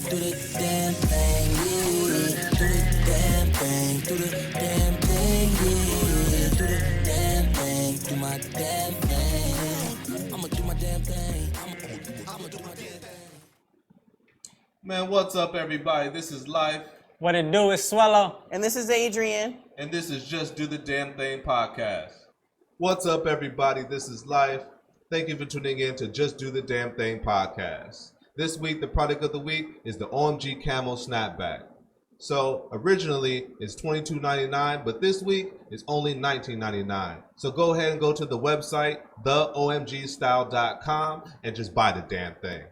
do the damn thing, yeah. Do the damn thing, do the damn thing, yeah. Do the damn thing, do my damn thing. I'ma do my damn thing. I'ma do my damn thing. Man, what's up, everybody? This is Life. What it do is Suelo. And this is Adrian. And this is Just Do the Damn Thing podcast. What's up, everybody? This is Life. Thank you for tuning in to Just Do the Damn Thing podcast. This week, the product of the week is the OMG Camel Snapback. So, originally, it's $22.99, but this week, it's only $19.99. So go ahead and go to the website, theomgstyle.com, and just buy the damn thing.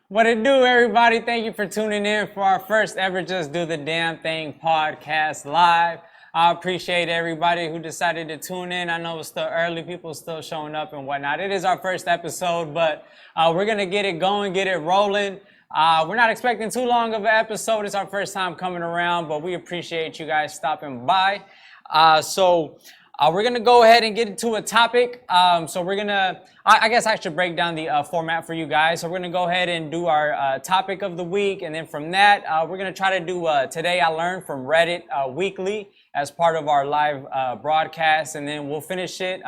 What it do, everybody? Thank you for tuning in for our first ever Just Do the Damn Thing podcast live. I appreciate everybody who decided to tune in. I know it's still early, people still showing up and whatnot. It is our first episode, but we're going to get it going, get it rolling. We're not expecting too long of an episode. It's our first time coming around, but we appreciate you guys stopping by. We're going to go ahead and get into a topic. So we're going to, I guess I should break down the format for you guys. So we're going to go ahead and do our topic of the week. And then from that, we're going to try to do Today I Learned from Reddit weekly as part of our live broadcast. And then we'll finish it.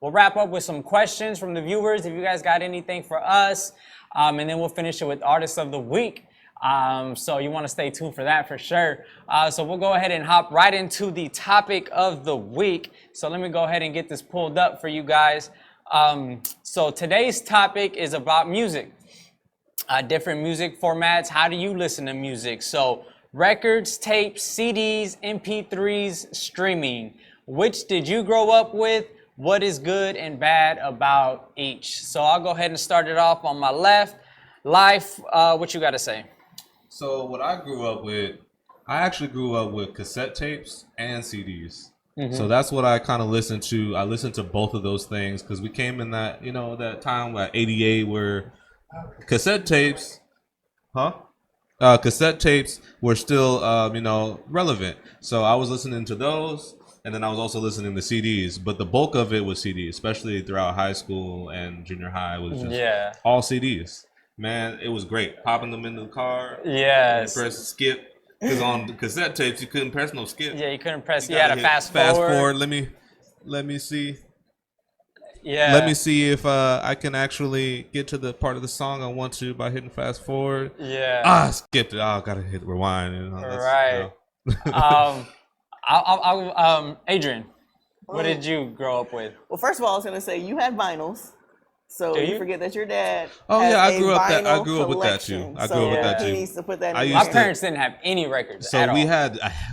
We'll wrap up with some questions from the viewers if you guys got anything for us. And then we'll finish it with Artist of the Week. So you want to stay tuned for that for sure. So we'll go ahead and hop right into the topic of the week. So let me go ahead and get this pulled up for you guys. So today's topic is about music, different music formats. How do you listen to music? So records, tapes, CDs, MP3s, streaming. Which did you grow up with? What is good and bad about each? So I'll go ahead and start it off on my left. Life, what you got to say? So what I grew up with, I actually grew up with cassette tapes and CDs. Mm-hmm. So that's what I kind of listened to. I listened to both of those things because we came in that, that time like 88 where cassette tapes, cassette tapes were still, relevant. So I was listening to those. And then I was also listening to CDs, but the bulk of it was CDs, especially throughout high school and junior high. It was just all CDs. Man, it was great. Popping them into the car. Yes. Press skip. Because on the cassette tapes, you couldn't press no skip. Yeah, you couldn't press. You had to fast forward. Let me see. Yeah. Let me see if I can actually get to the part of the song I want to by hitting fast forward. Yeah. I skipped it. Oh, gotta hit rewind. Right. Adrian, what did you grow up with? Well, first of all, I was going to say you had vinyls. So you forget that your dad I grew up with that too. He needs to put that in. My parents didn't have any records at all.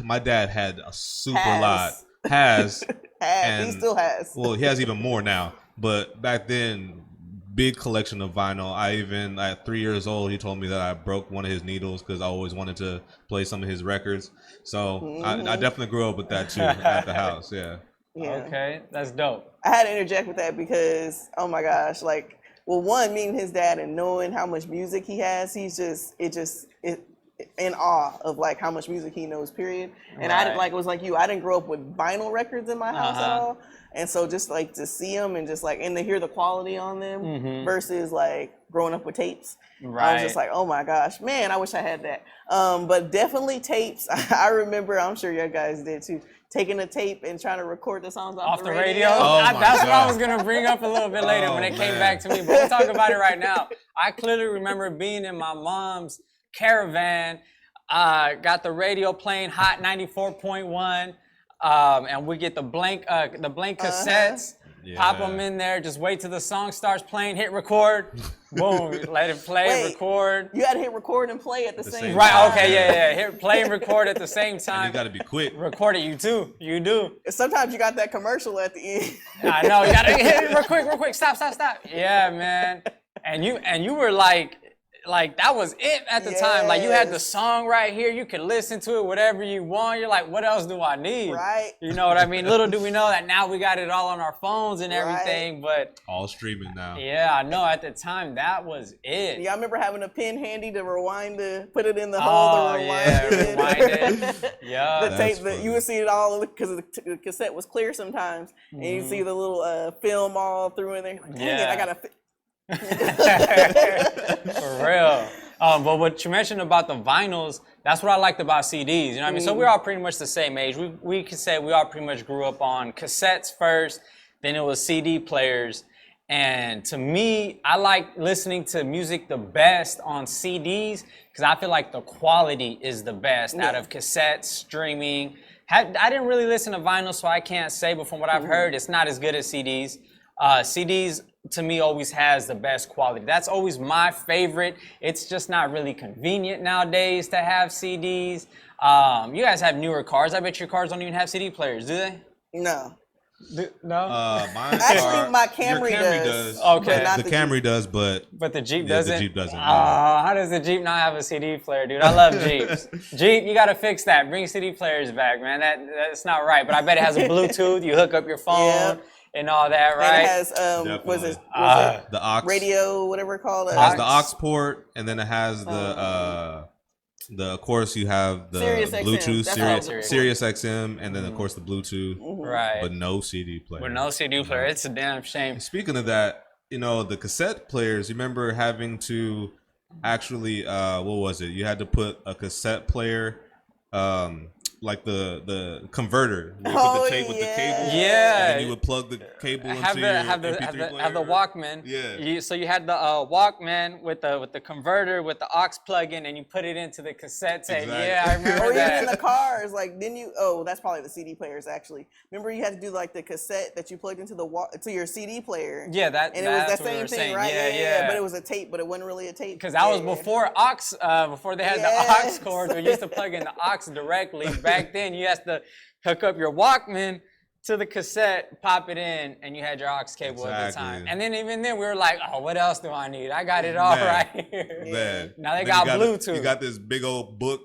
My dad had a super lot. And he still has. Well, he has even more now. But back then, big collection of vinyl. I even, at 3 years old, he told me that I broke one of his needles because I always wanted to play some of his records. So I definitely grew up with that too at the house. Yeah. Okay, that's dope. I had to interject with that because, oh my gosh, one, meeting his dad and knowing how much music he has, he's just in awe of how much music he knows, period. And I didn't, it was like you, I didn't grow up with vinyl records in my house at all. And so just to see them and and to hear the quality on them versus growing up with tapes. Right. I was just like, oh my gosh, man, I wish I had that. But definitely tapes. I remember, I'm sure you guys did too, taking a tape and trying to record the songs off the radio. That's what I was going to bring up a little bit later when it came back to me. But we'll talk about it right now. I clearly remember being in my mom's caravan, got the radio playing Hot 94.1, and we get the blank cassettes. Pop them in there, just wait till the song starts playing, hit record, boom, let it play, record. You had to hit record and play at the same time. Right, okay, yeah. Hit play and record at the same time. And you gotta be quick. Record it, you do. Sometimes you got that commercial at the end. I know, you gotta hit it real quick, stop. Yeah, man. And you were like that was it at the time. You had the song right here. You could listen to it, whatever you want. You're like, what else do I need? Right. You know what I mean? Little do we know that now we got it all on our phones and everything, but all streaming now. Yeah, I know. At the time, that was it. Yeah, I remember having a pen handy to put it in the hole to rewind it. Yeah. The tape, you would see it all because the cassette was clear sometimes, and you see the little film all through in there. Like, dang it, I gotta. For real. But what you mentioned about the vinyls, that's what I liked about CDs. You know what I mean? So we're all pretty much the same age. We could say we all pretty much grew up on cassettes first, then it was CD players. And to me, I like listening to music the best on CDs because I feel like the quality is the best out of cassettes, streaming. I didn't really listen to vinyl, so I can't say, but from what I've heard, it's not as good as CDs. CDs, to me, always has the best quality. That's always my favorite. It's just not really convenient nowadays to have CDs. You guys have newer cars. I bet your cars don't even have CD players, do they? No. No? Actually, my Camry does. Okay. The Camry does, but the Jeep doesn't? The Jeep doesn't. How does the Jeep not have a CD player, dude? I love Jeeps. Jeep, you gotta fix that. Bring CD players back, man. That's not right. But I bet it has a Bluetooth. You hook up your phone and all that, right? And it has, was it the aux radio, whatever it's called? It has the aux port, and then it has of course, you have the Sirius Bluetooth, XM. Sirius XM, and then of course the Bluetooth, Right. but no CD player. With no CD player, it's a damn shame. Speaking of that, the cassette players. You remember having to actually, what was it? You had to put a cassette player, like the converter. You put the tape with the cable. Yeah. And then you would plug the cable into your MP3 player. Have the Walkman. Yeah. So you had the Walkman with the converter with the aux plug-in, and you put it into the cassette tape. Exactly. Yeah, I remember Or that. even in the cars, like, didn't you? Oh, that's probably the CD players actually. Remember, you had to do like the cassette that you plugged into to your CD player. Yeah, and it was that's that what we same were thing, saying. right? Yeah. But it was a tape, but it wasn't really a tape. Because that was before aux, before they had the aux cord. We used to plug in the aux directly. Back then, you had to hook up your Walkman to the cassette, pop it in, and you had your aux cable at the time. And then even then, we were like, oh, what else do I need? I got it all right here. Man. Now they Then got you Bluetooth. You got this big old book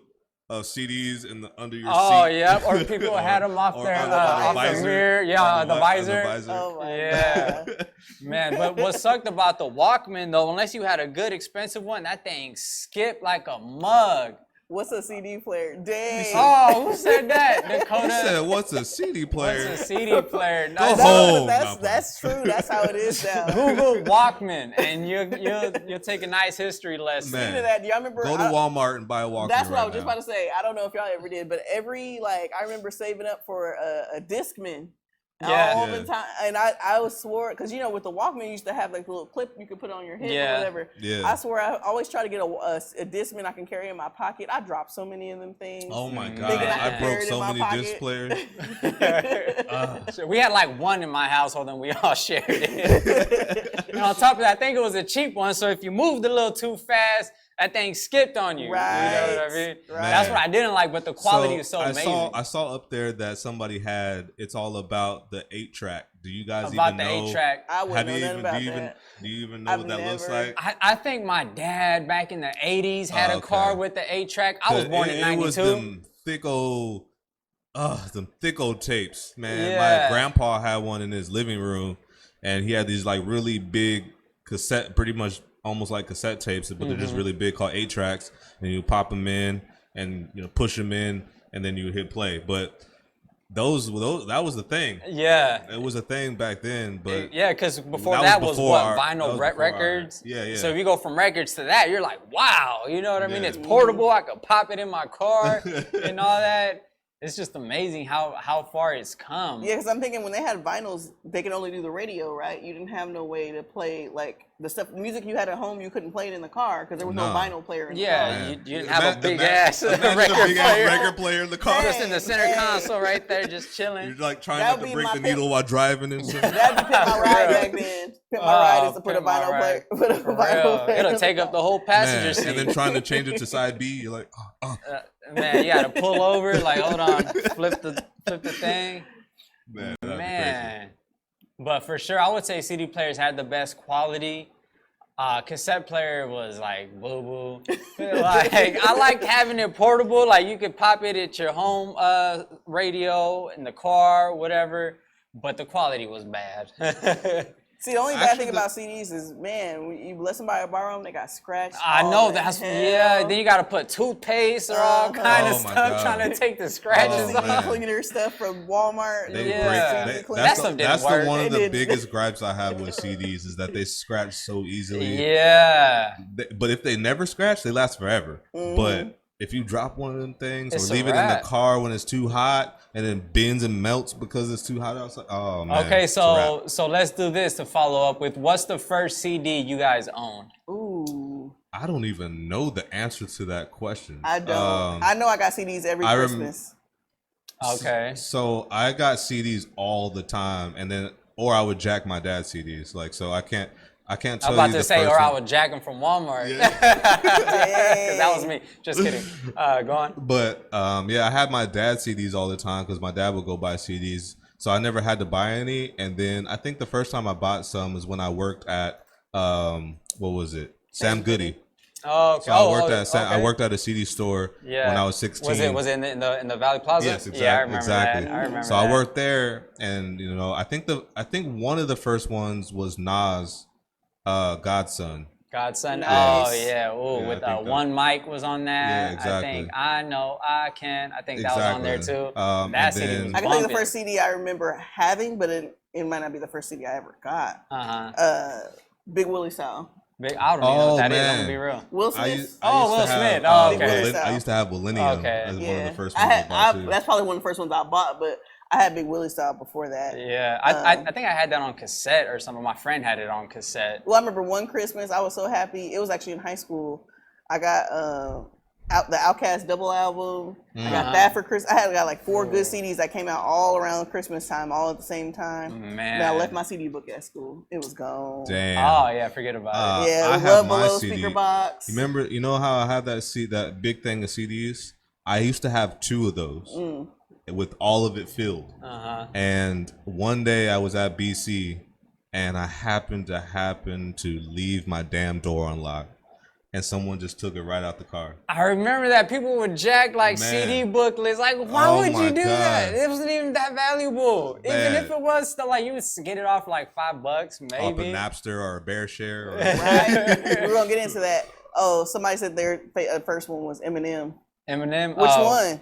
of CDs under your seat. Oh, yep. Or people had them off Or their on the off the mirror. Yeah, the visor. Oh my God. Man, but what sucked about the Walkman though, unless you had a good expensive one, that thing skipped like a mug. What's a CD player? Dang. Oh, who said that? Dakota. You said, what's a CD player? What's a CD player? Go No, home. That's true. That's how it is now. Google Walkman, and you'll take a nice history lesson. Speaking of that, do y'all remember? Go to Walmart and buy a Walkman. That's what I was now. just about to say. I don't know if y'all ever did, but I remember saving up for a Discman. All the time, and I swore, because with the Walkman you used to have like a little clip you could put on your hip or whatever. Yeah. I swear I always try to get a Discman I can carry in my pocket. I dropped so many of them things. Oh my God! Thinking I I could broke carry it in so my many pocket. disc players. So we had like one in my household, and we all shared it. And on top of that, I think it was a cheap one. So if you moved a little too fast, that thing skipped on you. Right. You know what I mean? Right. That's what I didn't like, but the quality is so amazing. I saw up there that somebody had. It's all about the 8-track. Do you guys About even the know? 8-track. 8-track. I wouldn't know nothing about that. Do you even know I've what that looks never- like? I think my dad back in the 80s had a car with the 8-track. I was born in 92. It was them thick old tapes, man. Yeah. My grandpa had one in his living room, and he had these like really big cassette, pretty much almost like cassette tapes, but they're just really big, called 8-tracks, and you pop them in and push them in, and then you hit play. But that was the thing. Yeah. It was a thing back then, but because before that that was was before what, our- vinyl that was before our- records? yeah. So if you go from records to that, you're like, wow, you know what I mean? Yeah. It's portable. I could pop it in my car and all that. It's just amazing how far it's come. Yeah, because I'm thinking when they had vinyls, they could only do the radio, right? You didn't have no way to play like the music you had at home. You couldn't play it in the car because there was no vinyl player in the car. Yeah, you didn't have a big ass Imagine record a big ass player. record player in the car. Just in the center console right there, just chilling. You're like trying That'd not to be break my the needle while driving and shit. That'd be Pimp My Ride back then. Pimp My Ride is to put a Pimp My vinyl Ride. player. Put a For vinyl real. player. It'll take up the whole passenger Man, seat. and then trying to change it to side B, you're like, Man, you gotta pull over, like, hold on, flip the thing. Man, that'd be crazy. Man. But for sure, I would say CD players had the best quality. Cassette player was like boo-boo. Like, I liked having it portable. Like, you could pop it at your home radio, in the car, whatever. But the quality was bad. See, the only bad Actually, thing about CDs is, man, when you let somebody borrow them, they got scratched. I know all the that's hell. yeah. Then you got to put toothpaste or all kind of Oh my stuff God. trying to take the scratches Oh, off. man. cleaner stuff from Walmart. They Yeah. break. That That's stuff the, didn't that's work. the one of It the didn't. biggest gripes I have with CDs is that they scratch so easily. Yeah. But if they never scratch, they last forever. Mm-hmm. But if you drop one of them things It's or a leave it in the wrap. car when it's too hot and then bends and melts because it's too hot outside, oh man. Okay, it's a wrap. so let's do this to follow up with what's the first CD you guys owned? Ooh, I don't even know the answer to that question. I don't. I know I got CDs every I Christmas. Okay. So I got CDs all the time, and then or I would jack my dad's CDs. Like so, I can't I tell was you about the to say, first or I one. would jack them from Walmart. Yeah. Because that was me. Just kidding. Go on. But yeah, I had my dad's CDs all the time because my dad would go buy CDs, so I never had to buy any. And then I think the first time I bought some was when I worked at what was it, Sam Goody. Oh, okay. So I worked at okay. I worked at a CD store Yeah. when I was 16. Was it in the Valley Plaza? Yes, exactly. Yeah, I remember exactly. that. I remember so that. I worked there, and you know, I think one of the first ones was Nas, Godson. Godson. Nice. Oh yeah. Ooh, Yeah, with I think One Mic was on that. Yeah, exactly. I think I Know I Can. I think that was on there too. And That CD then- was I can tell you the bumping. first CD I remember having, but it might not be the first CD I ever got. Big Willie style. Big, I don't even know what that is. I'm man. gonna be real. Will I Smith. used, Oh, I used Will to have, Smith. Oh, okay. I used to have Millennium Okay. as one of the first I ones had, I bought too. that's probably one of the first ones I bought, but I had Big Willie style before that. Yeah, I think I had that on cassette or something. My friend had it on cassette. Well, I remember one Christmas, I was so happy. It was actually in high school. I got the Outkast double album. I got that for Christmas. I got like 4 good CDs that came out all around Christmas time, all at the same time. Man. And I left my CD book at school. It was gone. Damn. Oh yeah, forget about it. Yeah, I Love have my Below CD. speaker box. You know how I have that big thing of CDs? I used to have 2 of those with all of it filled. And one day I was at BC and I happened to leave my damn door unlocked. And someone just took it right out the car. I remember that people would jack like Man. CD booklets. Like, why Oh would my you do that? God. It wasn't even that valuable. Even Man. if it was still like you would get it off for like $5, Off a maybe. Napster or a Bear Share. Or Right? We're going to get into that. Oh, somebody said their first one was Eminem. Eminem. Which oh, one?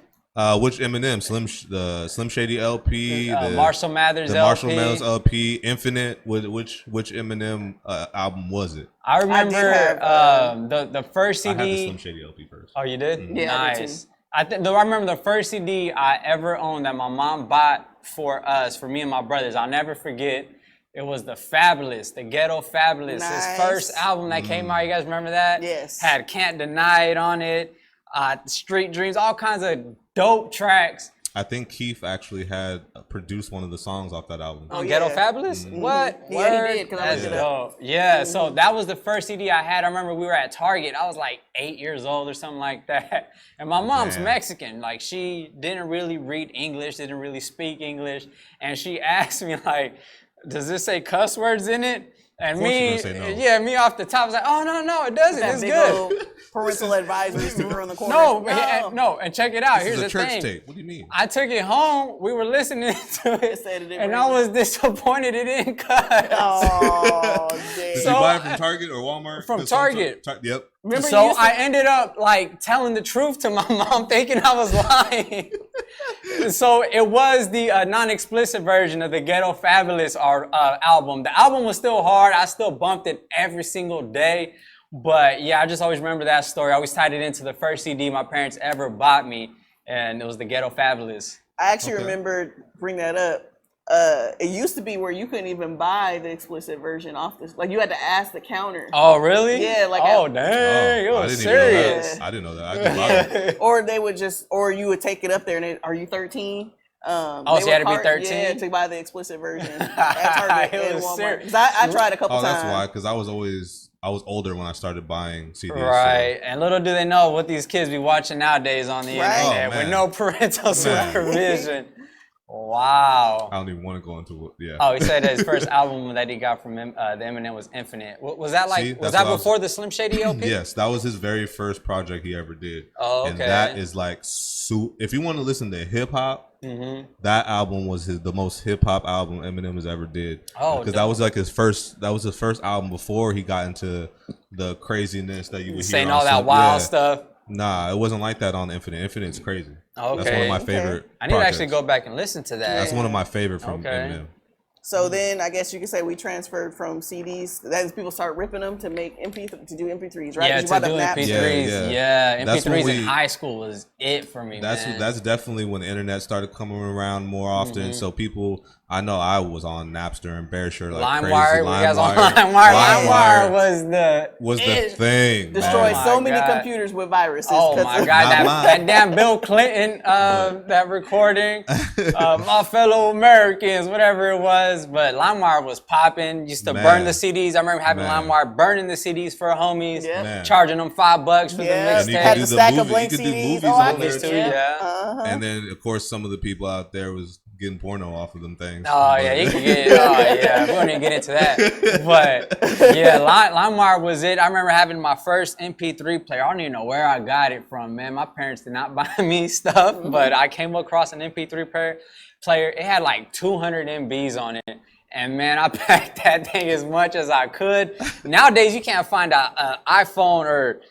Which Eminem? the Slim Shady LP, the Marshall Mathers the LP. Marshall Mathers LP, Infinite. Which Eminem album was it? I remember have, the first I had the CD. Slim Shady LP first. Oh, you did? Yeah, I did Nice. too. I remember the first CD I ever owned that my mom bought for us, for me and my brothers. I'll never forget. It was the Fabulous, the Ghetto Fabulous. Nice. His first album that came out. You guys remember that? Yes. Had Can't Deny It on it. Street Dreams, all kinds of dope tracks. I think Keith actually had produced one of the songs off that album. On yeah. Ghetto Fabulous? What? Yeah, he Word? did, 'cause I That's looked it up. dope. Yeah, so that was the first CD I had. I remember we were at Target. I was like 8 years old or something like that. And my mom's Man. Mexican. Like, she didn't really read English, didn't really speak English. And she asked me, like, does this say cuss words in it? And Of course me, you're gonna say no. yeah, me off the top was like, oh, no, it doesn't. That It's big good. old parental advisory sticker on the corner. No, and check it out. This Here's is a the church thing. tape. What do you mean? I took it home. We were listening to it, said it didn't and ring. I was disappointed it didn't cut. Oh, damn. Did So you buy it I- from Target or Walmart? From 'Cause Target. Yep. Remember you So used to- I ended up like telling the truth to my mom, thinking I was lying. So it was the non-explicit version of the Ghetto Fabulous album. The album was still hard. I still bumped it every single day. But yeah, I just always remember that story. I always tied it into the first CD my parents ever bought me, and it was the Ghetto Fabulous. I actually Okay. remember bring that up. It used to be where you couldn't even buy the explicit version off this. Like you had to ask the counter. Oh, really? Yeah, like oh, I- dang, it I was didn't even know that. serious. I didn't know that. I did buy it. Or they would just, or you would take it up there and are you 13? So they you would had to be card- 13? Yeah, to buy the explicit version at Target It and was Walmart. serious. 'Cause I tried a couple Oh, times. that's why. Because I was older when I started buying CDs. so- Right, and little do they know what these kids be watching nowadays on the Right. internet Oh, with man. no parental Man. supervision. Wow. I don't even want to go into it. Yeah. Oh, he said that his first album that he got from him, the Eminem was Infinite. Was that like, See, was that's that what I was- before the Slim Shady LP? Yes, that was his very first project he ever did. Oh, And okay. that is like, if you want to listen to hip hop, That album was the most hip hop album Eminem has ever did. Oh, because that was like his first. That was his first album before he got into the craziness that you would saying hear all that wild stuff. Nah, it wasn't like that on Infinite. Infinite's crazy. Okay. That's one of my favorite. I need to actually projects. go back and listen to that. That's one of my favorite from Eminem. So then I guess you could say we transferred from CDs. That people start ripping them to make to do MP3s, right? Yeah, to do MP3s. Yeah. MP3s in high school was it for me. That's definitely when the internet started coming around more often. So people, I know I was on Napster and Bearshare like crazy. LimeWire was the thing. Destroyed so many computers with viruses. Oh my God, that damn Bill Clinton that recording, my fellow Americans, whatever it was. But LimeWire was popping. Used to burn the CDs. I remember having LimeWire burning the CDs for homies, charging them $5 for the mixtape. Had the stack of blank CDs. And then of course some of the people out there was getting porno off of them things. Oh yeah, you can get. Oh yeah, we don't even get into that. But yeah, LimeWire was it. I remember having my first MP3 player. I don't even know where I got it from, man. My parents did not buy me stuff, but I came across an MP3 player. It had like 200 MBs on it. And man, I packed that thing as much as I could. Nowadays, you can't find an iPhone or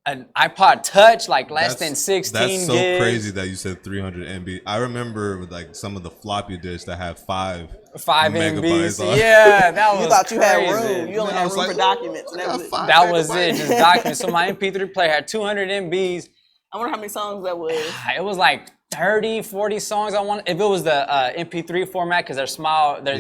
an iPod Touch like less than 16 gigs. That's so crazy that you said 300 MB. I remember with like some of the floppy disks that have 5 MBs. Yeah, that was You thought you crazy. had room. You only had room for documents. That was it, just documents. So my MP3 player had 200 MBs. I wonder how many songs that was. It was like 30, 40 songs. I want if it was the MP3 format because they're small. They're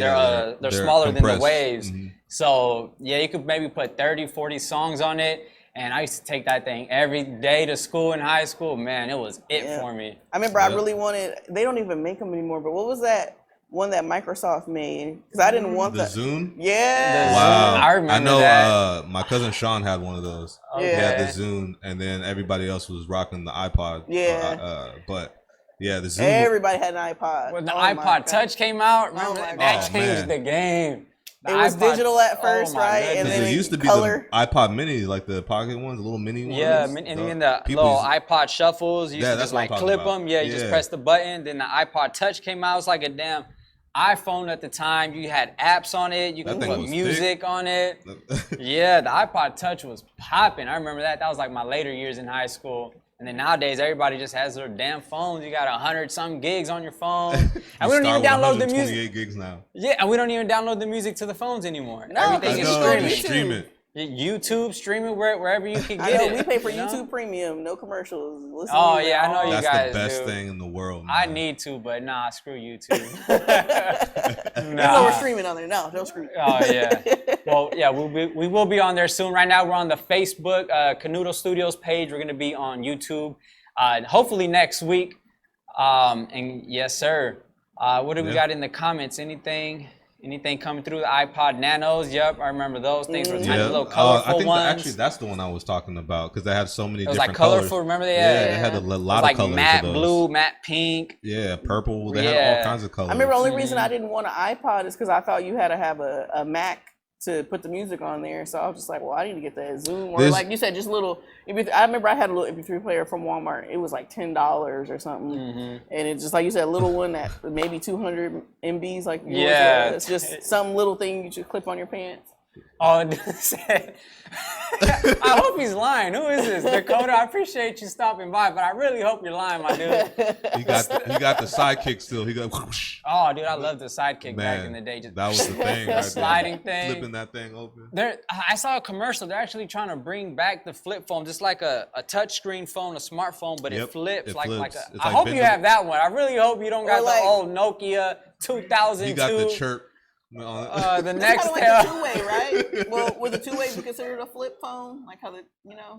smaller than the waves. So yeah, you could maybe put 30, 40 songs on it. And I used to take that thing every day to school in high school. Man, it was for me. I remember I really wanted. They don't even make them anymore. But what was that one that Microsoft made? Because I didn't want the Zune. Yeah. Wow. I remember. I know. That. My cousin Sean had one of those. Okay. He had the Zune, and then everybody else was rocking the iPod. Yeah. But yeah, the Zune. Everybody had an iPod. When the iPod Touch came out, remember that changed the game. It was digital at first, right? And then it used to be color. the iPod Mini, like the pocket ones, the little mini ones. Yeah, and then the little iPod shuffles. You used to just like clip them. Yeah, you just press the button. Then the iPod Touch came out. It was like a damn iPhone at the time. You had apps on it. You could put music on it. Yeah, the iPod Touch was popping. I remember that. That was like my later years in high school. And then nowadays, everybody just has their damn phones. You got 100-some gigs on your phone. And we don't even download the music. 28 gigs now. Yeah, and we don't even download the music to the phones anymore. No, everything is streaming. YouTube, streaming wherever you can get it. We pay for YouTube Premium, no commercials. Listen I know you guys do. That's the best thing in the world. Man. I need to, but nah, screw YouTube. No, we're streaming on there. No, don't screw. Oh yeah. Well, yeah, we will be on there soon. Right now, we're on the Facebook Canudo Studios page. We're gonna be on YouTube, hopefully next week. And yes, sir. What do we got in the comments? Anything coming through the iPod Nanos? Yep, I remember those things were tiny little colorful ones. Actually, that's the one I was talking about because they had so many different colors. It was like colorful. Colors. Remember they had a lot of colors. Like matte blue, matte pink. Yeah, purple. They had all kinds of colors. I remember the only reason I didn't want an iPod is because I thought you had to have a Mac to put the music on there. So I was just like, well, I need to get that Zoom or like you said, just little. I remember I had a little MP3 player from Walmart. It was like $10 or something, and it's just like you said, a little one that maybe 200 MBs. Like it's just some little thing you should clip on your pants. Oh, I hope he's lying. Who is this? Dakota, I appreciate you stopping by, but I really hope you're lying, my dude. He got the sidekick still. He got whoosh. Oh, dude, I loved the sidekick back in the day. Just that was the thing. Right sliding thing. Flipping that thing open. I saw a commercial. They're actually trying to bring back the flip phone, just like a touchscreen phone, a smartphone, but it flips. I hope you have that one. I really hope you don't got the old Nokia 2002. You got the chirp. The next like the two-way, right? Well, would the two-way be considered a flip phone? Like how the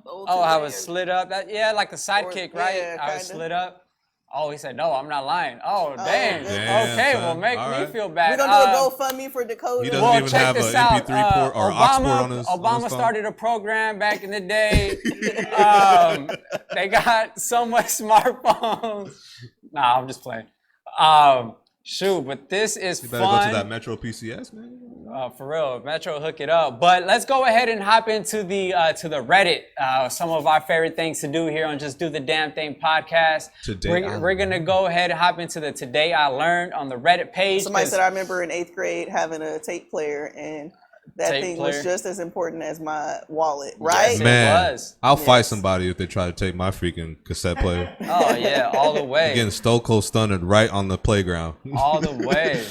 old two-way? How it slid up? Like the sidekick, right? Yeah, I was slid up. Oh, he said, no, I'm not lying. Oh, dang. son. Okay, well, make me feel bad. We're going to do a GoFundMe for Dakota. He doesn't even have an MP3 port or aux port on his Obama started a program back in the day. They got so much smartphones. Nah, I'm just playing. Shoot, but this is You better go to fun. that Metro PCS, man. For real, Metro, hook it up. But let's go ahead and hop into the Reddit. Some of our favorite things to do here on Just Do the Damn Thing podcast. We're gonna go ahead and hop into the Today I Learned on the Reddit page. Somebody said I remember in 8th grade having a tape player, and that thing was just as important as my wallet, right? Yes, Man, it was. I'll fight somebody if they try to take my freaking cassette player. Oh yeah, all the way. Getting stone cold stunned right on the playground. All the way.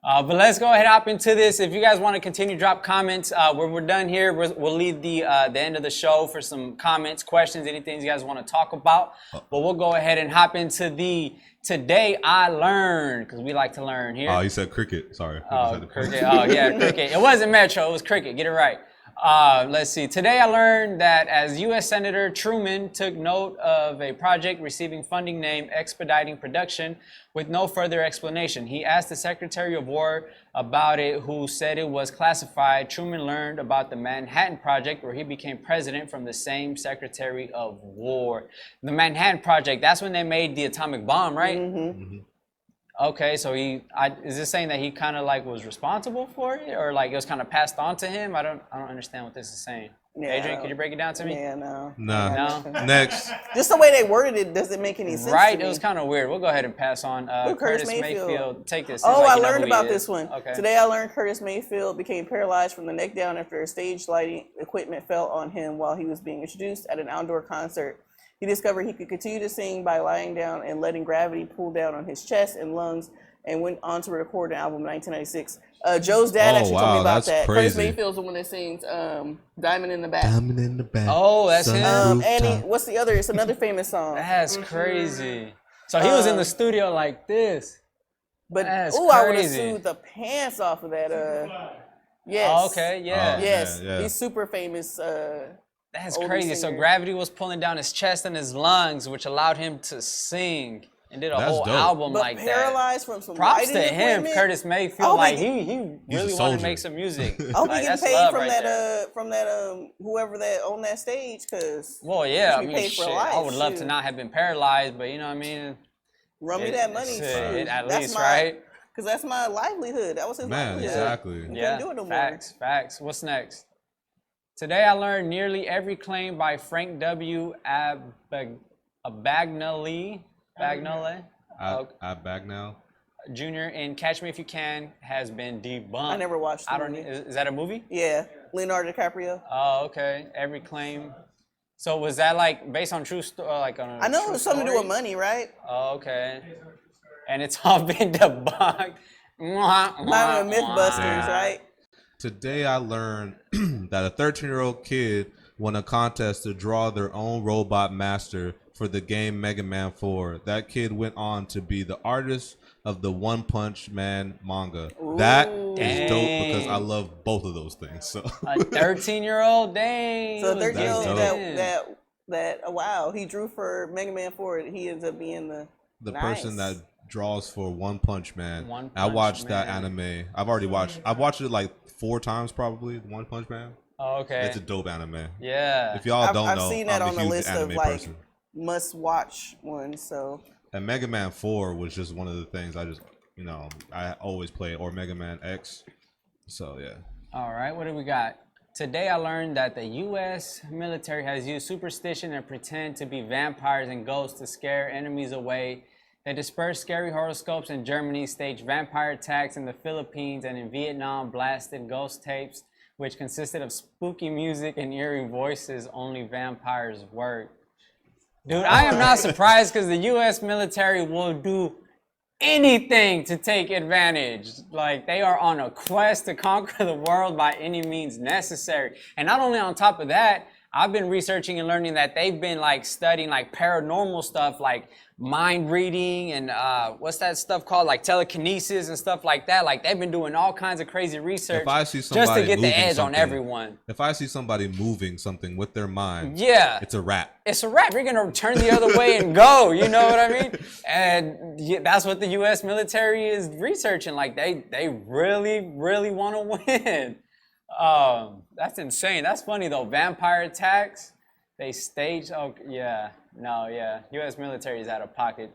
But let's go ahead and hop into this. If you guys want to continue, drop comments. When we're done here, we'll leave the end of the show for some comments, questions, anything you guys want to talk about. But we'll go ahead and hop into the Today I Learned, because we like to learn here. Oh, you said cricket. Sorry. Oh, cricket. Oh, yeah, cricket. It wasn't Metro. It was cricket. Get it right. Let's see. Today I learned that as U.S. Senator Truman took note of a project receiving funding named Expediting Production with no further explanation. He asked the Secretary of War about it, who said it was classified. Truman learned about the Manhattan Project, where he became president from the same Secretary of War. The Manhattan Project, that's when they made the atomic bomb, right? Mm-hmm. Mm-hmm. Okay, so is this saying that he kind of like was responsible for it, or like it was kind of passed on to him? I don't understand what this is saying. Yeah, Adrian, can you break it down to me? Yeah, no. Nah. No? Next. Just the way they worded it doesn't make any sense. Right, to it me. was kind of weird. We'll go ahead and pass on. Curtis Curtis Mayfield. Mayfield, take this. Oh, Seems like I you know learned who he about is. this one. Okay. Today I learned Curtis Mayfield became paralyzed from the neck down after a stage lighting equipment fell on him while he was being introduced at an outdoor concert. He discovered he could continue to sing by lying down and letting gravity pull down on his chest and lungs, and went on to record an album in 1996. Joe's dad actually told me about that. Crazy. Curtis Mayfield's the one that sings Diamond in the Back. Diamond in the back. Oh, that's him? And what's the other? It's another famous song. That's crazy. So he was in the studio like this. But That's I would have crazy. sued the pants off of that. Yes. Oh, okay, yeah. Oh, Yes, yeah. he's super famous. That's older crazy. So singer. gravity was pulling down his chest and his lungs, which allowed him to sing and did a That's whole dope. album But like that. paralyzed from some Props lighting to him, equipment? Curtis Mayfield. Oh, like he- he He's a really wanted to soldier. make some music. I hope he Like, getting that's paid love from right there. that whoever that on that stage, cause Well, yeah, I should be mean, paid for shit. life, I would love to shoot. not have been paralyzed, but you know what I mean? run me that money. Shit, Shoot. at That's least, my, right? Cause that's my livelihood. That was his Man, livelihood. exactly. Couldn't Yeah, do it no more. facts. What's next? Today I learned nearly every claim by Frank W. Bagnale I back now. Jr. in Catch Me If You Can has been debunked. I never watched the I don't. movie. Is that a movie? Yeah, Leonardo DiCaprio. Oh, okay. Every claim. So was that like based on true story? Like on a I know it true was something to do story? with money, right? Oh, okay. And it's all been debunked. Not with MythBusters, right? Today I learned that a 13-year-old kid won a contest to draw their own robot master for the game Mega Man 4. That kid went on to be the artist of the One Punch Man manga. That is dope because I love both of those things. So A 13-year-old, dang. So a he was 13-year-old dope. that wow, he drew for Mega Man 4. He ends up being the person that draws for One Punch Man. One I Punch watched that Man. anime. I've watched it like 4 times probably. One Punch Man. Oh, okay. It's a dope anime. Yeah. If y'all don't I've know, seen that I'm on a the huge list of anime like person. must-watch ones. So And Mega Man 4 was just one of the things I always play, or Mega Man X. So yeah. All right, what do we got? Today I learned that the U.S. military has used superstition and pretend to be vampires and ghosts to scare enemies away. They dispersed scary horoscopes in Germany, staged vampire attacks in the Philippines, and in Vietnam blasted ghost tapes, which consisted of spooky music and eerie voices only vampires work. Dude, I am not surprised because the U.S. military will do anything to take advantage. Like, they are on a quest to conquer the world by any means necessary. And not only on top of that, I've been researching and learning that they've been like studying like paranormal stuff, like mind reading and what's that stuff called, like telekinesis and stuff like that. Like, they've been doing all kinds of crazy research If I see just somebody to get the moving edge on something- everyone. If I see somebody moving something with their mind, Yeah. it's a wrap. It's a wrap. You're gonna turn the other way and go. You know what I mean? And that's what the U.S. military is researching. Like, they really want to win. That's insane. That's funny though. Vampire attacks. They stage. Oh yeah. No yeah. U.S. military is out of pocket.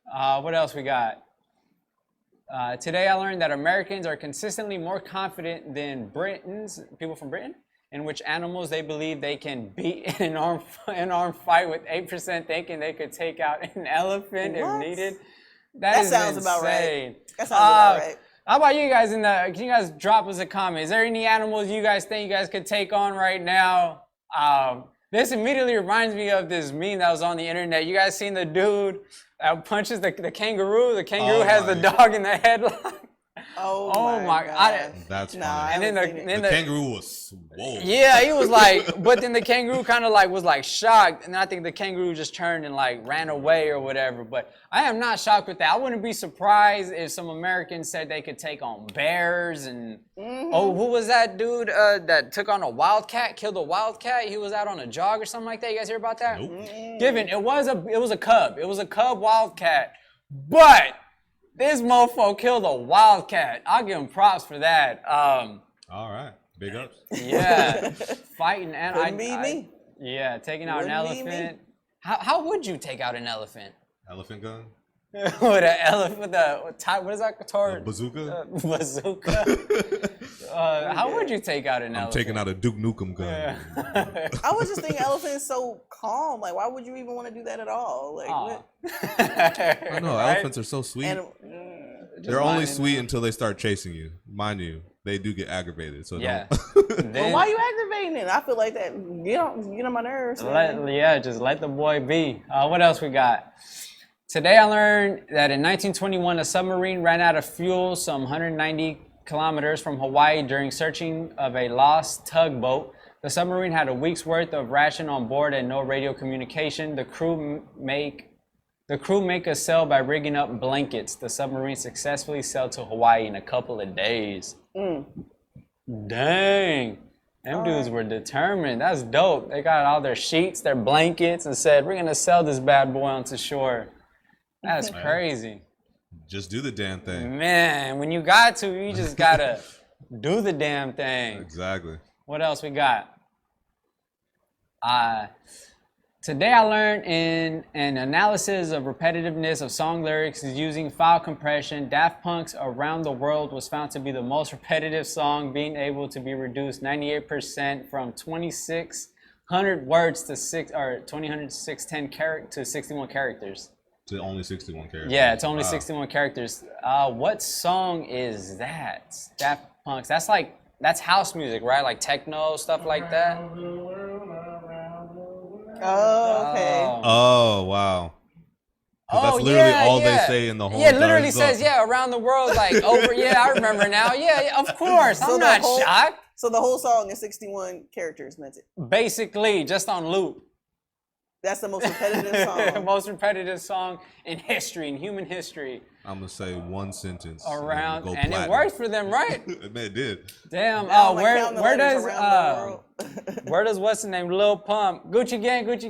What else we got? Today I learned that Americans are consistently more confident than people from Britain, in which animals they believe they can beat in an armed fight, with 8% thinking they could take out an elephant if needed. That sounds insane. about right. That sounds about right. How about you guys can you guys drop us a comment? Is there any animals you guys think you guys could take on right now? This immediately reminds me of this meme that was on the internet. You guys seen the dude that punches the kangaroo? The kangaroo has the dog in the headlock. Oh my God. That's funny. And then the kangaroo was swole. Yeah, he was like, but then the kangaroo kind of like was like shocked, and I think the kangaroo just turned and like ran away or whatever. But I am not shocked with that. I wouldn't be surprised if some Americans said they could take on bears and oh, who was that dude that took on a wildcat, killed a wildcat? He was out on a jog or something like that. You guys hear about that? Nope. Given it was a cub. It was a cub wildcat, but this mofo killed a wildcat. I'll give him props for that. All right, big ups. Yeah, fighting and Couldn't be me. Yeah, taking out an Wouldn't be elephant. How would you take out an elephant? Elephant gun? With an elephant, what is that? A bazooka? Bazooka. How would you take out an elephant? I'm taking out a Duke Nukem gun. Yeah. I was just thinking elephant is so calm. Like, why would you even want to do that at all? Like, what? I know, Right? elephants are so sweet. And, They're only sweet until they start chasing you. Mind you, they do get aggravated. So Yeah. don't. well, why are you aggravating it? I feel like that get on my nerves. Man. Just let the boy be. What else we got? Today I learned that in 1921, a submarine ran out of fuel some 190 kilometers from Hawaii during searching of a lost tugboat. The submarine had a week's worth of ration on board and no radio communication. The crew make a sail by rigging up blankets. The submarine successfully sailed to Hawaii in a couple of days. Dang. Them dudes were determined. That's dope. They got all their sheets, their blankets, and said, we're going to sell this bad boy onto shore. That's crazy. Just do the damn thing. Man, when you got to, you just got to do the damn thing. Exactly. What else we got? Today I learned in an analysis of repetitiveness of song lyrics using file compression, Daft Punk's Around the World was found to be the most repetitive song, being able to be reduced 98% from 2,600 words to 610 to 61 characters. To only 61 characters. Yeah, it's only 61 characters. What song is that? Daft Punk's. That's house music, right? Like techno, stuff like that. Oh, okay. Oh, wow. That's literally all they say in the whole Yeah, it literally song. says, around the world, like over. Yeah, I remember now. Yeah, of course. I'm not shocked. So the whole song is 61 characters, meant it. Basically, just on loop. That's the most repetitive song. Most repetitive song in history, in human history. I'm going to say one sentence. Around, and platinum. it worked for them, right? It did. Damn. Now, Where does what's the name? Lil Pump, Gucci Gang, where's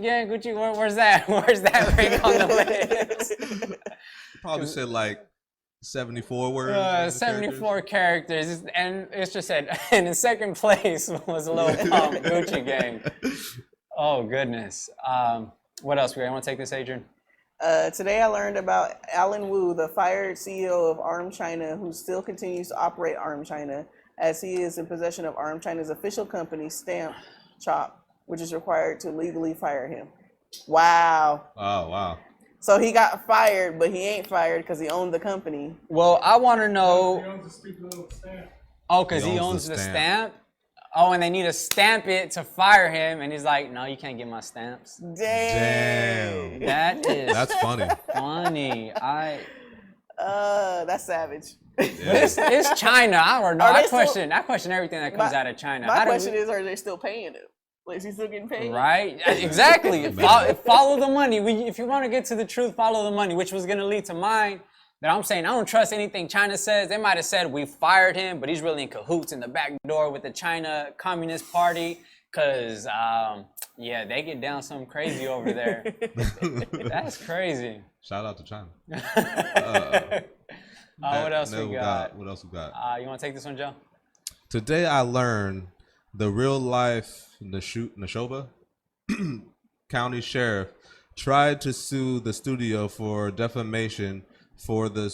that? Where's that rank on the list? Probably said like 74 words. 74 characters, and it's just said, and in second place was Lil Pump, Gucci Gang. Oh goodness. What else? You want to take this, Adrian? Today I learned about Alan Wu, the fired CEO of Arm China, who still continues to operate Arm China, as he is in possession of Arm China's official company, Stamp Chop, which is required to legally fire him. Wow. Oh, wow. So he got fired, but he ain't fired because he owned the company. Well, I want to know. He owns a stupid little stamp. Oh, because he owns the stamp? Oh, and they need to stamp it to fire him, and he's like, no, you can't get my stamps. Damn. That is That's funny. funny. That's savage. It's China. I don't know. Are I they question everything that comes out of China. My question is, are they still paying him? Like, is he still getting paid? Right? Exactly. Follow the money. If you want to get to the truth, follow the money, which was going to lead to mine. That I'm saying I don't trust anything China says. They might have said we fired him, but he's really in cahoots in the back door with the China Communist Party. Cause they get down something crazy over there. That's crazy. Shout out to China. What else we got? What else we got? You want to take this one, Joe? Today I learned the real life Neshoba County Sheriff tried to sue the studio for defamation for the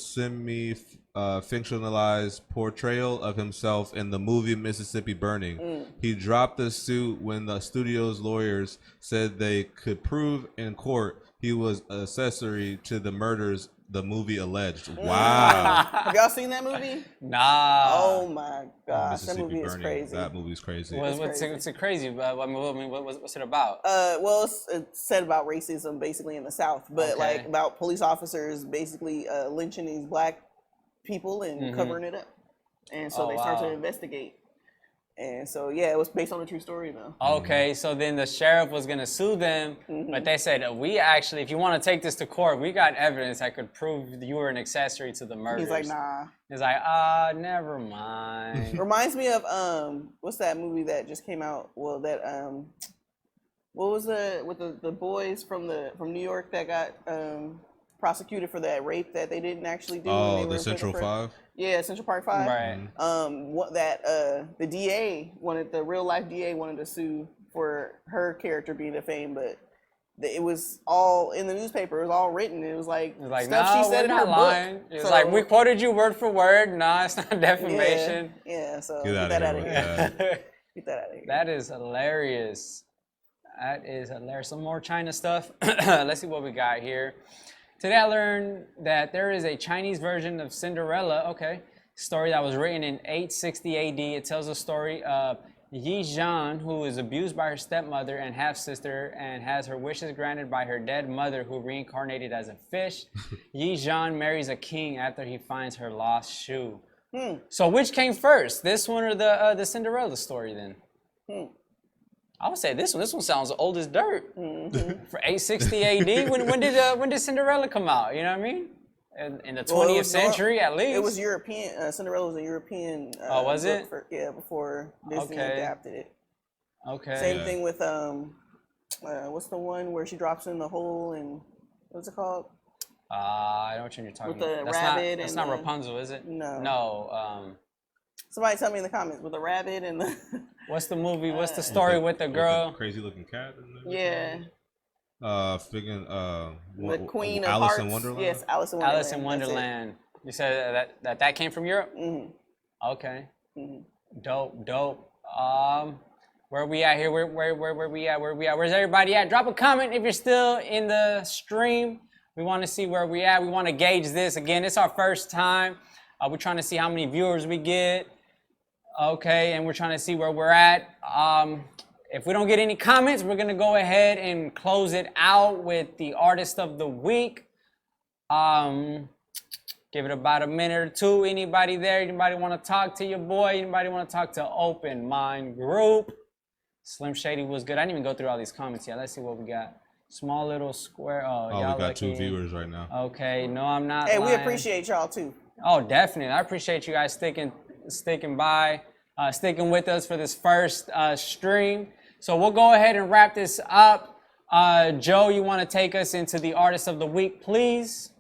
fictionalized portrayal of himself in the movie Mississippi Burning. He dropped the suit when the studio's lawyers said they could prove in court he was accessory to the murders the movie alleged. Wow. Have y'all seen that movie? Nah. Oh my gosh, that Mississippi movie is Burning. crazy. That movie's crazy. What's it crazy? What's it about? Well, it's said about racism basically in the South, but Okay. like about police officers basically lynching these black people and covering it up, and so they start to investigate. And so yeah, it was based on a true story though. Okay, so then the sheriff was gonna sue them, but they said, we actually, if you want to take this to court, we got evidence that could prove you were an accessory to the murders. He's like, nah. He's like, never mind. Reminds me of what's that movie that just came out? Well, that what was with the boys from New York that got prosecuted for that rape that they didn't actually do? When they were the in Central prison for- Five? Yeah, Central Park 5. Right. What that the DA wanted, the real life DA wanted to sue for her character being defamed, but it was all in the newspaper. It was all written. It was like stuff no, she said in we're her not lying. book. It's So- like, we quoted you word for word. Nah, it's not defamation. Yeah. So Get get that out of with here. that. Get that out of here. That is hilarious. That is hilarious. Some more China stuff. Let's see what we got here. Today I learned that there is a Chinese version of Cinderella. Okay. Story that was written in 860 AD. It tells the story of Yi Zhan, who is abused by her stepmother and half-sister and has her wishes granted by her dead mother, who reincarnated as a fish. Yi Zhan marries a king after he finds her lost shoe. So which came first, this one or the Cinderella story then? I would say this one. This one sounds old as dirt. For 860 AD, when did Cinderella come out? You know what I mean? In the 20th century, at least. It was European. Cinderella was a European. Was it? Before Disney Okay. adapted it. Okay. Same thing with what's the one where she drops in the hole and what's it called? I know what you're talking With the about. rabbit That's and not the- Rapunzel, is it? No. No. Somebody tell me in the comments with the rabbit and the. What's the movie? What's the story with the girl? Crazy looking cat. Yeah. The Queen of Alice Hearts. in Wonderland. Yes, Alice in Wonderland. Alice in Wonderland. You said that came from Europe? Okay. Dope. Where we at here? Where we at? Where's everybody at? Drop a comment if you're still in the stream. We want to see where we at. We want to gauge this. Again, it's our first time. We're trying to see how many viewers we get. Okay, and we're trying to see where we're at. If we don't get any comments, we're gonna go ahead and close it out with the artist of the week. Give it about a minute or two. Anybody there? Anybody want to talk to your boy? Anybody want to talk to Open Mind Group? Slim Shady was good. I didn't even go through all these comments yet. Let's see what we got. Small little square. Oh, we y'all got lucky. 2 viewers right now. Okay, no, I'm not. Hey, we lying. appreciate y'all too. Oh, definitely. I appreciate you guys sticking by, sticking with us for this first stream. So we'll go ahead and wrap this up. Joe, you want to take us into the artist of the week, please?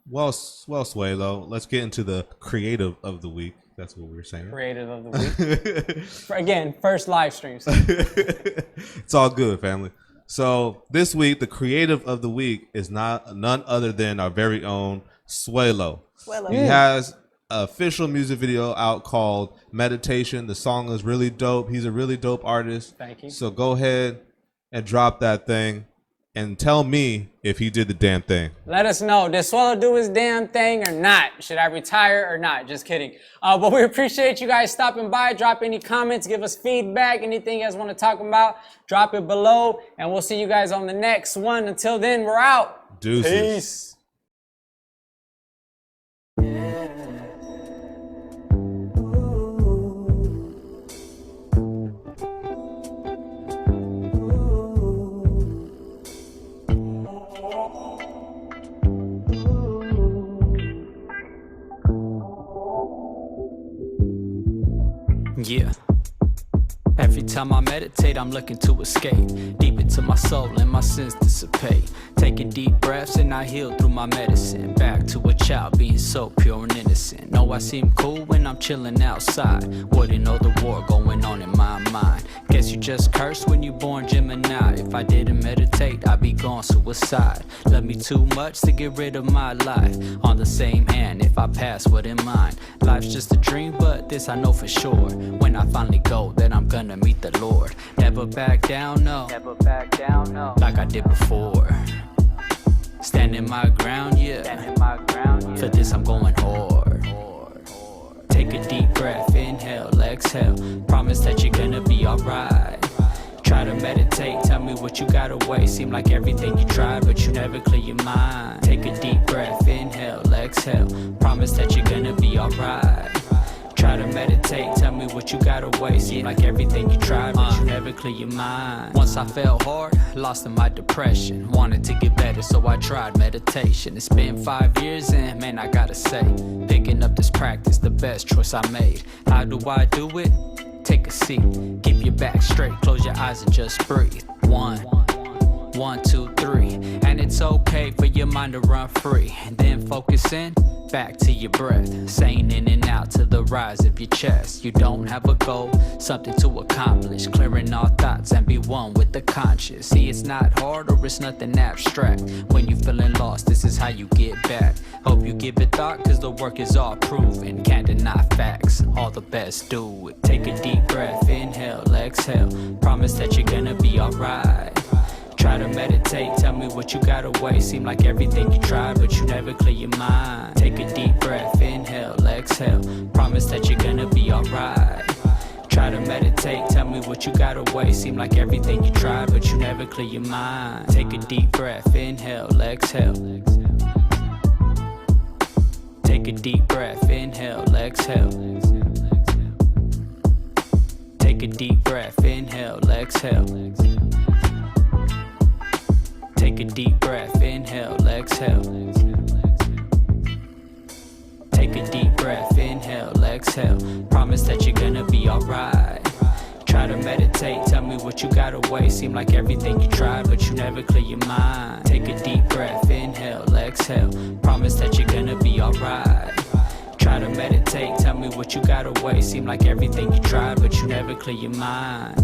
Well, Suelo, let's get into the creative of the week. That's what we were saying. Creative of the week. Again, first live stream. So. It's all good, family. So this week, the creative of the week is none other than our very own Suelo. Suelo. He has an official music video out called Meditation. The song is really dope. He's a really dope artist. Thank you. So go ahead and drop that thing and tell me if he did the damn thing. Let us know. Did Suelo do his damn thing or not? Should I retire or not? Just kidding. But we appreciate you guys stopping by. Drop any comments. Give us feedback. Anything you guys want to talk about, drop it below. And we'll see you guys on the next one. Until then, we're out. Deuces. Peace. Yeah. Every time time I meditate, I'm looking to escape deep into my soul and my sins dissipate. Taking deep breaths and I heal through my medicine. Back to a child being so pure and innocent. Know I seem cool when I'm chilling outside. Wouldn't know the war going on in my mind. Guess you just cursed when you born Gemini. If I didn't meditate, I'd be gone suicide. Love me too much to get rid of my life. On the same hand, if I pass, what in mind? Life's just a dream, but this I know for sure. When I finally go, then I'm gonna meet the Lord. Never back down, no. Never back down, no. Like I did before. Standing my ground, yeah. For this I'm going hard. Take a deep breath, inhale, exhale. Promise that you're gonna be alright. Try to meditate, tell me what you got away. Seem like everything you try, but you never clear your mind. Take a deep breath, inhale, exhale. Promise that you're gonna be alright. Try to meditate, tell me what you got away. Seem like everything you try, but you never clear your mind. Once I fell hard, lost in my depression. Wanted to get better, so I tried meditation. It's been 5 years and man, I gotta say, picking up this practice, the best choice I made. How do I do it? Take a seat, keep your back straight, close your eyes and just breathe. 1, 2, 3, and it's okay for your mind to run free. And then focus in, back to your breath, saying in and out to the rise of your chest. You don't have a goal, something to accomplish, clearing all thoughts and be one with the conscious. See, it's not hard or it's nothing abstract. When you feeling lost, this is how you get back. Hope you give it thought, cause the work is all proven. Can't deny facts, all the best do it. Take a deep breath, inhale, exhale. Promise that you're gonna be alright. Try to meditate, tell me what you got away. Seem like everything you try, but you never clear your mind. Take a deep breath, inhale, exhale. Promise that you're gonna be alright. Try to meditate, tell me what you got away. Seem like everything you try, but you never clear your mind. Take a deep breath, inhale, exhale. Take a deep breath, inhale, exhale. Take a deep breath, inhale, exhale. Take a deep breath, inhale, exhale. Take a deep breath, inhale, exhale. Promise that you're gonna be alright. Try to meditate, tell me what you got away. Seem like everything you try, but you never clear your mind. Take a deep breath, inhale, exhale. Promise that you're gonna be alright. Try to meditate, tell me what you got away. Seem like everything you try, but you never clear your mind.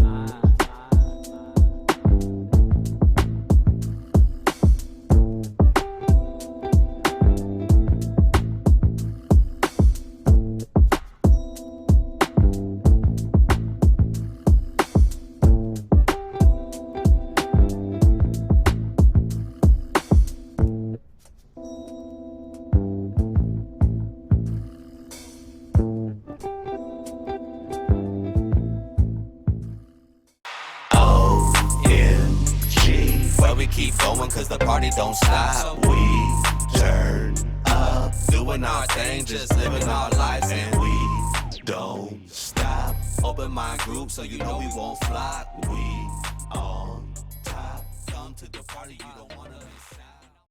Keep going cause the party don't stop. We turn up, doing our thing, just living our lives, and we don't stop. Open mind group so you know we won't flop. We on top, come to the party, you don't wanna miss out.